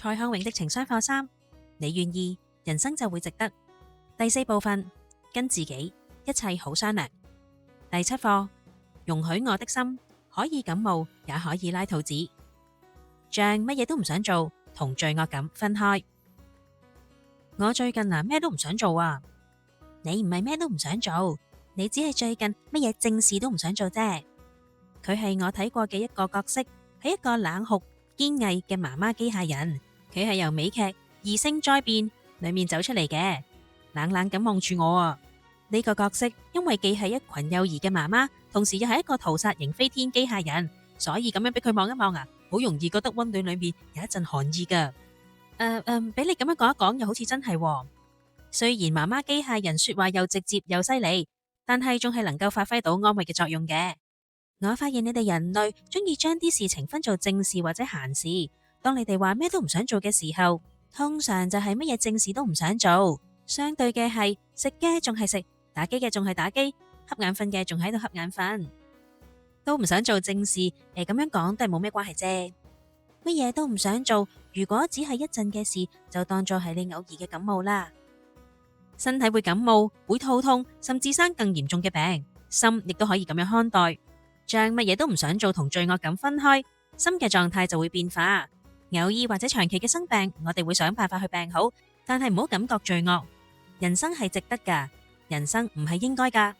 蔡康永的情商課3，你願意，人生就會值得。第4部分，跟自己，一切好商量。第7課，容許我的心可以感冒，也可以拉肚子。像乜嘢都唔想做，同罪惡感分開。我最近咩都唔想做啊。你唔係咩都唔想做，你只係最近乜嘢正事都唔想做啫。佢係我睇過嘅一個角色，係一個冷酷堅毅嘅媽媽機械人。佢係由美劇《異星災變》裏面走出嚟嘅，冷冷咁望住我啊。呢個角色因為既係一群幼兒嘅媽媽，同時又係一個屠殺型飛天機械人，所以咁樣俾佢望一望啊，好容易覺得溫暖裏面有一陣寒意噶。俾你咁樣講一講，又好似真係喎。雖然媽媽機械人說話又直接又犀利，但係仲係能夠發揮到安慰嘅作用嘅。我發現你哋人類中意將啲事情分做正事或者閒事。當你哋話咩都唔想做嘅時候，通常就係乜嘢正事都唔想做。相對嘅係食嘅仲係食，打機嘅仲係打機，瞌眼瞓嘅仲喺度瞌眼瞓，都唔想做正事。咁樣講都係冇咩關係啫。乜嘢都唔想做，如果只係一陣嘅事，就當作係你偶爾嘅感冒啦。身體會感冒，會肚痛，甚至生更嚴重嘅病，心亦都可以咁樣看待。將乜嘢都唔想做同罪惡感分開，心嘅狀態就會變化。偶爾或者長期嘅生病，我哋會想辦法去病好，但係唔好感覺罪惡。人生係值得噶，人生唔係應該噶。